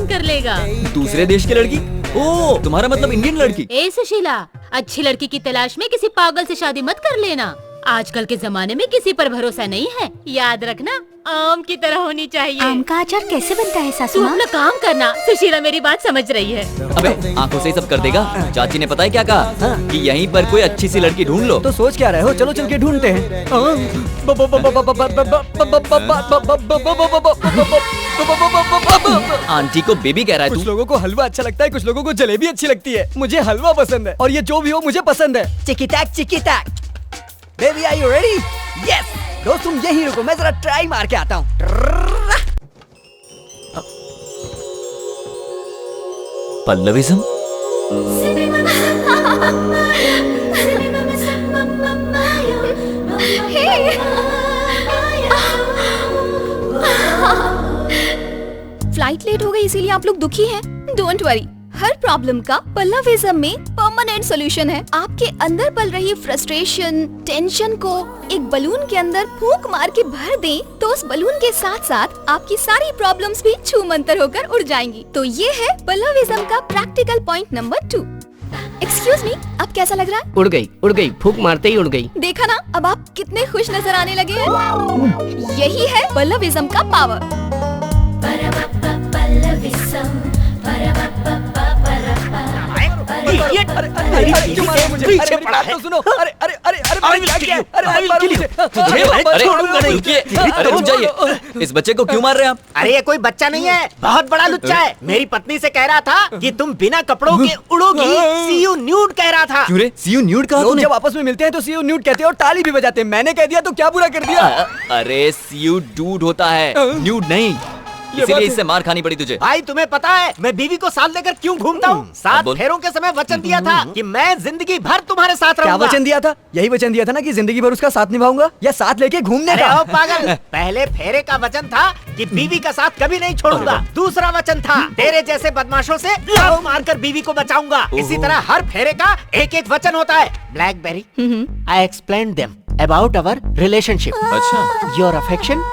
पसंद कर लेगा। दूसरे देश की लड़की? ओ, तुम्हारा मतलब इंडियन लड़की? ए सुशीला, अच्छी लड़की की तलाश में किसी पागल से शादी मत कर लेना। आजकल के जमाने में किसी पर भरोसा नहीं है। याद रखना, आम की तरह होनी चाहिए। आम का अचार कैसे बनता है सासू तू माँ? अपना काम करना। सुशीला मेरी बात समझ रही है। अबे आंखों से ही सब कर देगा। चाची ने पता है क्या कहा? कि यहीं पर कोई अच्छी सी लड़की ढूंढ लो। तो सोच क्या रहे हो? चलो चल के ढूंढते हैं। आंटी को बेबी कह रहा है कुछ तू? लोगों को हलवा अच्छा लगता है, कुछ लोगों को जलेबी अच्छी लगती है। मुझे हलवा पसंद है और ये जो भी हो मुझे पसंद है। चिकी टैक। Baby are you ready? Yes. दोस्त तुम यहीं रुको, मैं जरा ट्राई मार के आता हूँ। पल्लविज्म? फ्लाइट लेट हो गई इसीलिए आप लोग दुखी हैं। डोंट वरी, हर प्रॉब्लम का पल्लविज्म में परमानेंट सॉल्यूशन है। आपके अंदर पल रही फ्रस्ट्रेशन, टेंशन को एक बलून के अंदर फूंक मार के भर दें, तो उस बलून के साथ साथ आपकी सारी प्रॉब्लम्स भी छूमंतर होकर उड़ जाएंगी। तो ये है पल्लविज्म का practical point number 2। Excuse me, अब कैसा लग रहा है? उड़ गई, फूंक मारते ही उड़ गई। देखा ना, अब आप कितने खुश नजर आने लगे हैं। यही है पल्लविज्म का पावर। अरे रुक जाइए, इस बच्चे को क्यों मार रहे हैं आप? अरे ये कोई बच्चा नहीं है, बहुत बड़ा लुच्चा है। मेरी पत्नी से कह रहा था कि तुम बिना कपड़ों के उड़ोगी। सी यू न्यूड कह रहा था। क्यों रे? सी यू न्यूड कहा लोग तूने? जब आपस में मिलते हैं तो सी यू न्यूड कहते हैं और ताली भी बजाते हैं। मैंने कह दिया तो क्या बुरा कर दिया? अरे सी यू डूड होता है, न्यूड नहीं। इसीलिए इससे मार खानी पड़ी तुझे। भाई तुम्हें पता है मैं बीवी को साथ लेकर क्यों घूमता हूँ? 7 फेरों के समय वचन दिया था कि मैं जिंदगी भर तुम्हारे साथ क्या रहूंगा। वचन दिया था? यही वचन दिया था ना कि जिंदगी भर उसका साथ निभाऊंगा, या साथ लेके घूमने अरे का? ओ पागल, पहले फेरे का वचन था कि बीवी का साथ कभी नहीं छोड़ूंगा। दूसरा वचन था तेरे जैसे बदमाशों से लात मारकर बीवी को बचाऊंगा। इसी तरह हर फेरे का एक एक वचन होता है। BlackBerry, I explain them about our relationship. अच्छा, your affection,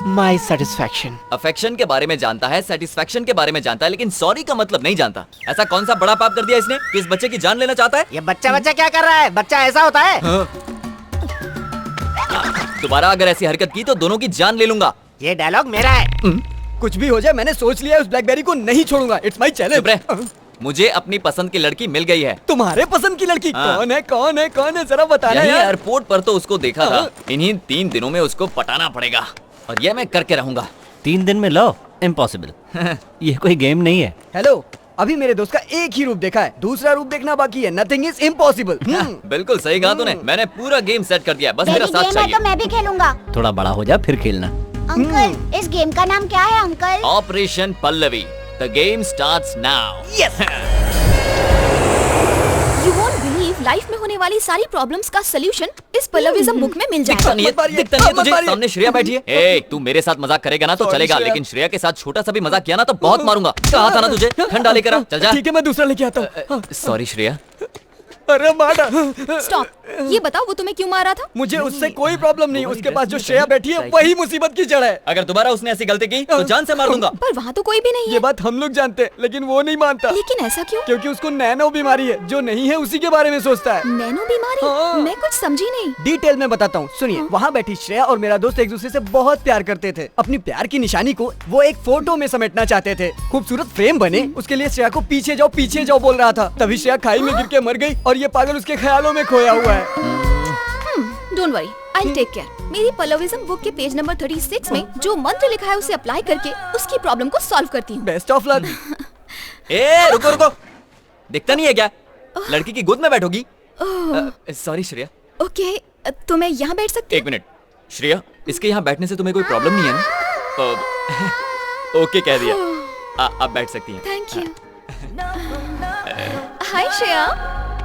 my satisfaction. Affection के बारे में जानता है, सेटिस्फैक्शन के बारे में जानता है, लेकिन सॉरी का मतलब नहीं जानता। ऐसा कौन सा बड़ा पाप कर दिया इसने कि इस बच्चे की जान लेना चाहता है? ये बच्चा क्या कर रहा है? बच्चा ऐसा होता है? दोबारा अगर ऐसी हरकत की तो दोनों की जान ले लूंगा। ये डायलॉग मेरा है। कुछ भी हो जाए, मैंने सोच लिया है, उस ब्लैकबेरी को नहीं छोड़ूंगा। इट्स माई चुप रह। चैलेंज। मुझे अपनी पसंद की लड़की मिल गई है। तुम्हारे पसंद की लड़की? हाँ। कौन है जरा बताना यहीं यार। एयरपोर्ट पर तो उसको देखा था। इन्हीं 3 दिनों में उसको पटाना पड़ेगा और ये मैं करके रहूंगा। 3 दिन में लो? इम्पॉसिबल। ये कोई गेम नहीं है। हेलो, अभी मेरे दोस्त का एक ही रूप देखा है, दूसरा रूप देखना बाकी है। Nothing is impossible. बिल्कुल सही कहा तूने। मैंने पूरा गेम सेट कर दिया, बस मेरा मेरी साथ गेम है चाहिए। तो मैं भी खेलूंगा। थोड़ा बड़ा हो जा फिर खेलना। अंकल, इस गेम का नाम क्या है uncle? Operation Pallavi. The game starts now. You won't believe, life में होने वाली सारी प्रॉब्लम्स का सॉल्यूशन इस पल्लविज्म बुक में मिल दिखता जाएगा। नहीं है, मत मारिए, दिखता नहीं है मत तुझे? मारिए। सामने श्रेया बैठी है। ए, तू मेरे साथ मजाक करेगा ना तो Sorry, चलेगा, श्रेया। लेकिन श्रेया के साथ छोटा सा भी मजाक किया ना तो बहुत मारूंगा। कहा था ना तुझे? ठंडा लेकर आ, चल जा। ठीक है, मैं दूसरा लेके आता हूँ। सॉरी श्रेया। अरे मारा। स्टॉप, ये बताओ वो तुम्हें क्यों मारा था? मुझे उससे कोई प्रॉब्लम नहीं, उसके पास जो श्रेया बैठी है वही मुसीबत की जड़ है। अगर दोबारा उसने ऐसी गलती की तो जान से मार दूंगा। पर वहाँ तो कोई भी नहीं ये है। बात हम लोग जानते हैं, लेकिन वो नहीं मानता। लेकिन ऐसा क्यों? क्योंकि उसको नैनो बीमारी है, जो नहीं है उसी के बारे में सोचता है। नैनो बीमारी? हाँ। मैं कुछ समझी नहीं। डिटेल में बताता हूँ, सुनिए। वहाँ बैठी श्रेया और मेरा दोस्त एक दूसरे से बहुत प्यार करते थे। अपनी प्यार की निशानी को वो एक फोटो में समेटना चाहते थे। खूबसूरत फ्रेम बने, उसके लिए श्रेया को पीछे जाओ बोल रहा था। तभी श्रेया खाई में गिर के मर गई और ये पागल उसके ख्यालों में खोया हुआ है। Don't worry, I take care. मेरी पल्लविज्म बुक के पेज नंबर 36 में जो मंत्र लिखा है उसे अप्लाई करके उसकी प्रॉब्लम को सॉल्व करती हूँ। Best of luck. ए रुको, दिखता नहीं है क्या? लड़की की गोद में बैठोगी? सॉरी श्रेया। ओके, तो मैं यहाँ बैठ सकती एक मिनट श्रेया, इसके यहाँ बैठने से तुम्हें कोई प्रॉब्लम नहीं है ना? ओके कह दिया। आप बैठ सकती हैं। Thank you. हाय श्रेया,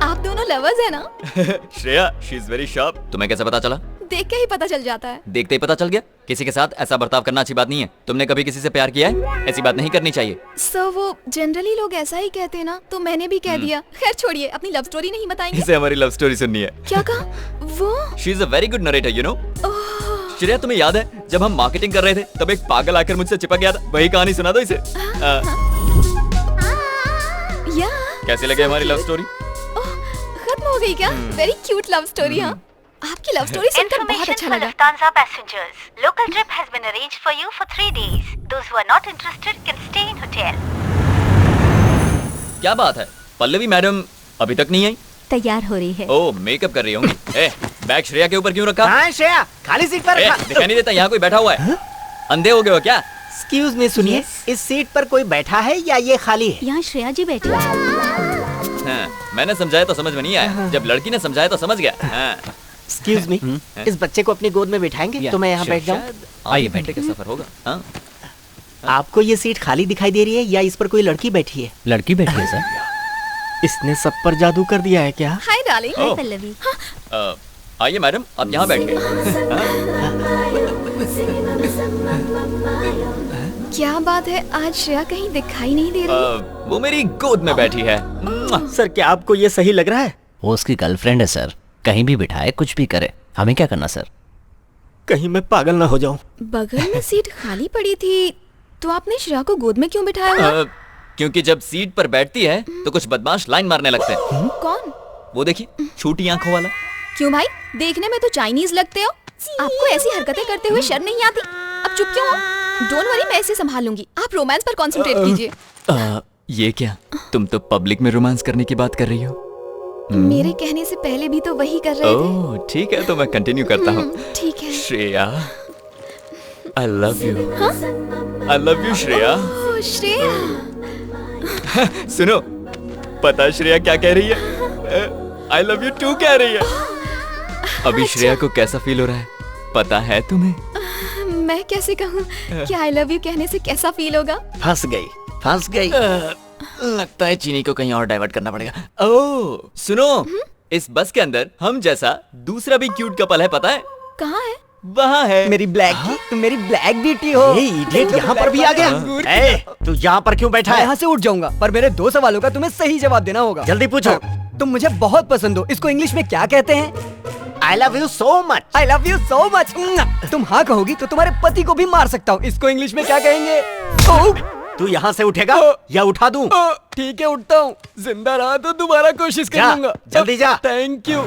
आप दोनों लवर्स हैं ना? Shreya, she is very sharp. तुम्हें कैसे पता चला? देख के ही पता चल जाता है। देखते ही पता चल गया? किसी के साथ ऐसा बर्ताव करना अच्छी बात नहीं है। तुमने कभी किसी से प्यार किया है? ऐसी बात नहीं करनी चाहिए। सर, वो जनरली लोग ऐसा ही कहते हैं ना, तो मैंने भी कह दिया। खैर छोड़िए, अपनी लव स्टोरी नहीं बताएंगे? इसे हमारी लव स्टोरी सुननी है। क्या कहा वो? She is a very good narrator, you know. Shreya तुम्हें याद है जब हम मार्केटिंग कर रहे थे तब एक पागल आकर मुझसे चिपक गया था, वही कहानी सुना दो इसे। या कैसी लगी हमारी लव स्टोरी? खत्म हो गई क्या? Very cute love story. हाँ, आपकी लव स्टोरी सुनकर बहुत अच्छा लगा। Lufthansa passengers. Local trip has been arranged for you for 3 days. Those who are not interested can stay in hotel. क्या बात है, पल्लवी मैडम अभी तक नहीं आई? तैयार हो रही है। ओह, मेकअप कर रही होंगी। ए, बैग श्रेया के ऊपर क्यों रखा? हाँ श्रेया, खाली सीट पर ए, रखा। दिखाई नहीं देता यहाँ कोई बैठा हुआ है? अंधे हो गए हो क्या? एक्सक्यूज मी, सुनिए, इस सीट पर कोई बैठा है या ये खाली है? यहाँ श्रेया जी बैठी है। हाँ, मैंने समझाया तो समझ में नहीं आया, जब लड़की ने समझाया तो समझ गया। हाँ। एक्सक्यूज मी, इस बच्चे को अपनी गोद में बिठाएंगे तो मैं यहाँ बैठ जाऊँ? आइए, बैठे का सफर होगा। हाँ? आपको ये सीट खाली दिखाई दे रही है या इस पर कोई लड़की बैठी है? लड़की बैठी है सर। इसने सब पर जादू कर दिया है क्या? Hi darling. ओह। पल्लवी। आइए मैडम, आप यहाँ बैठिए। क्या बात है, आज श्रेया कहीं दिखाई नहीं दे रही। वो मेरी गोद में बैठी है। सर, क्या आपको ये सही लग रहा है? वो उसकी गर्लफ्रेंड है सर, कहीं भी बिठाए कुछ भी करे, हमें क्या करना सर? कहीं मैं पागल ना हो जाऊं। बगल में सीट खाली पड़ी थी तो आपने श्रेया को गोद में क्यों बिठाया हुआ? क्योंकि जब सीट पर बैठती है तो कुछ बदमाश लाइन मारने लगते हैं। कौन? वो देखिए, छोटी आंखों वाला। क्यों भाई, देखने में तो चाइनीज लगते हो, आपको ऐसी हरकतें करते हुए शर्म नहीं आती? अब चुप क्यों हो? डोंट वरी, मैं इसे संभाल लूंगी, आप रोमांस पर कंसंट्रेट कीजिए। ये क्या, तुम तो पब्लिक में रोमांस करने की बात कर रही हो? मेरे कहने से पहले भी तो वही कर रहे थे। ओह, ठीक है, तो मैं कंटिन्यू करता हूँ। ठीक है। Shreya, I love you. I love you Shreya. Oh, Shreya. सुनो, पता श्रेया क्या कह रही है? आई लव यू टू कह रही है। अभी श्रेया को कैसा फील हो रहा है पता है तुम्हें? मैं कैसे कहूँ कि आई लव यू कहने से कैसा फील होगा? फंस गई, फंस गई। लगता है चीनी को कहीं और डाइवर्ट करना पड़ेगा। ओह, सुनो, इस बस के अंदर हम जैसा दूसरा भी क्यूट कपल है, पता है? कहाँ है? वहाँ है। मेरी ब्लैक ब्यूटी हो। ये इडियट यहाँ पर भी आ गया। ए, तू यहाँ पर क्यों बैठा मैं है? यहाँ से उठ जाऊंगा, पर मेरे 2 सवालों का तुम्हें सही जवाब देना होगा। जल्दी पूछो। तुम मुझे बहुत पसंद हो, इसको इंग्लिश में क्या कहते हैं? आई love you so much. I love you so much. तुम हाँ कहोगी तो तुम्हारे पति को भी मार सकता हूँ, इसको इंग्लिश में क्या कहेंगे? तू यहाँ से उठेगा या उठा दूं? ठीक है, उठता हूँ, जिंदा रहा तो दोबारा कोशिश कर जा, लूंगा। जल्दी जा। Thank you.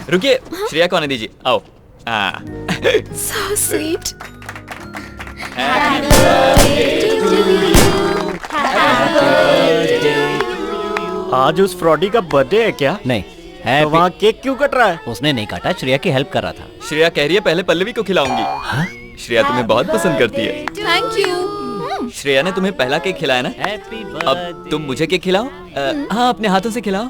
रुकिए, श्रेया को आने दीजिए, आओ। So sweet. आज उस फ्रॉडी का बर्थडे है क्या? नहीं तो है। वहाँ केक क्यों कट रहा है? उसने नहीं काटा, श्रेया की हेल्प कर रहा था। श्रेया कह रही है पहले पल्लवी को खिलाऊंगी। श्रेया तुम्हें बहुत पसंद करती है। Thank you. श्रेया ने तुम्हें पहला केक खिलाया ना? हैप्पी अब तुम मुझे केक खिलाओ। हाँ, अपने हाथों से खिलाओ।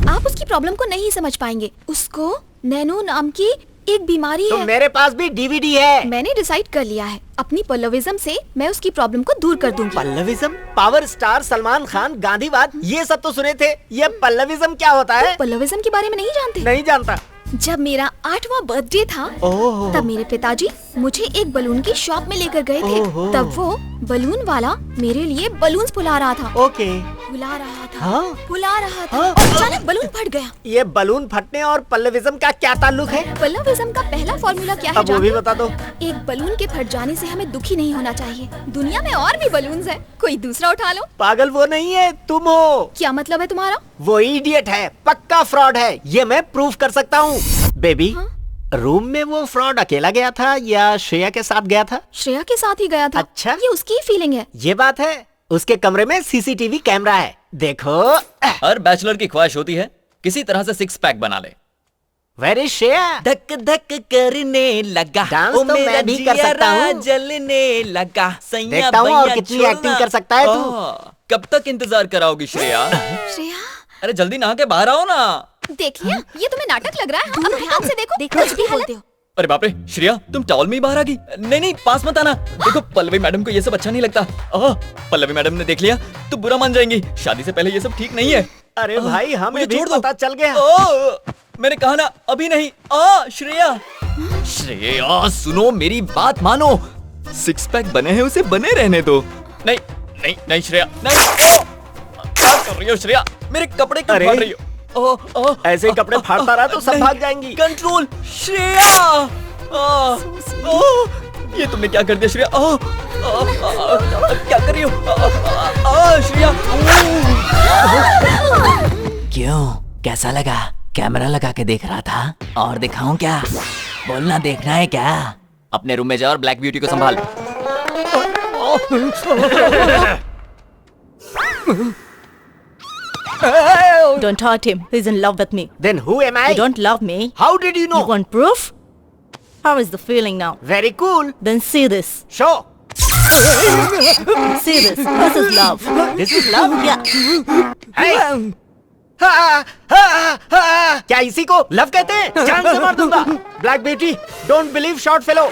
आप उसकी प्रॉब्लम को नहीं समझ पाएंगे। उसको नैनो नाम की एक बीमारी तो है। मेरे पास भी डीवीडी है। मैंने डिसाइड कर लिया है, अपनी पल्लविज्म से मैं उसकी प्रॉब्लम को दूर कर दूंगी। पल्लविज्म? पावर स्टार सलमान खान, गांधीवाद, ये सब तो सुने थे। ये पल्लविज्म क्या होता है? पल्लविज्म के बारे में नहीं जानते? नहीं जानता। जब मेरा 8वां बर्थडे था, ओह। तब मेरे पिताजी मुझे एक बलून की शॉप में लेकर गए थे। ओहो। तब वो बलून वाला मेरे लिए बलून्स फुला रहा था। ओके। फुला रहा था, हाँ? फुला रहा था, हाँ? और अचानक बलून फट गया। ये बलून फटने और पल्लविज्म का क्या ताल्लुक है? पल्लविज्म का पहला फॉर्मूला क्या है अब वो भी जानते हो? बता दो। एक बलून के फट जाने से हमें दुखी नहीं होना चाहिए। दुनिया में और भी बलून्स हैं, कोई दूसरा उठा लो। पागल वो नहीं है, तुम हो। क्या मतलब है तुम्हारा? वो इडियट है, पक्का फ्रॉड है, ये मैं प्रूफ कर सकता हूँ। बेबी, रूम में वो फ्रॉड अकेला गया था या श्रेया के साथ गया था? श्रेया के साथ ही गया था। अच्छा। ये उसकी फीलिंग है। ये बात है, उसके कमरे में सीसीटीवी कैमरा है, देखो। हर बैचलर की ख्वाहिश होती है किसी तरह से 6 पैक बना ले। Where is Shreya? धक धक करने लगा, डांस ओ तो मेरा मैं भी कर सकता जियरा हूँ। जलने लगा, सैया देखता हूँ और भैया कितनी छोड़ना। एक्टिंग कर सकता है तू। ओह, कब तक इंतजार कराओगी श्रेया? श्रेया, अरे जल्दी नहा के बाहर आओ ना। देख लिया, ये तुम्हें नाटक लग रहा है। अब ध्यान से देखो, कुछ भी बोलते हो। अरे बाप रे, श्रेया तुम टॉवल में ही बाहर आ गई। नहीं, पास मत आना। देखो, पल्लवी मैडम को ये सब अच्छा नहीं लगता। पल्लवी मैडम ने देख लिया तो बुरा मान जाएंगी। शादी से पहले ये सब ठीक नहीं है। अरे भाई, हमें मुझे भी छोड़ दो। पता चल गया। मैंने कहा ना, अभी नहीं। श्रेया सुनो, मेरी बात मानो। 6 पैक बने हैं, उसे बने रहने दो। नहीं श्रेया, नहीं। क्या कर रही हो श्रेया? मेरे कपड़े क्यों अरे। फाड़ रही हो? ऐसे ही कपड़े फाड़ता रहा तो सब भाग जाएंगी। कंट्रोल श्रेया। ये तुमने क्या कर दिया श्रेया? क्या कर रही हो? श्रेया। क्यों, कैसा लगा? कैमरा लगा के देख रहा था, और दिखाऊं क्या? बोलना, देखना है क्या? अपने रूम में जा और ब्लैक ब्यूटी को संभाल। Don't hurt him. He's in love with me. Then who am I? You don't love me. How did you know? You want proof? How is the feeling now? Very cool. Then see this. Show. See this. This is love. This is love. Yeah. Hey. क्या इसी को love कहते हैं? जान से मार दूंगा। Black beauty, don't believe short fellow.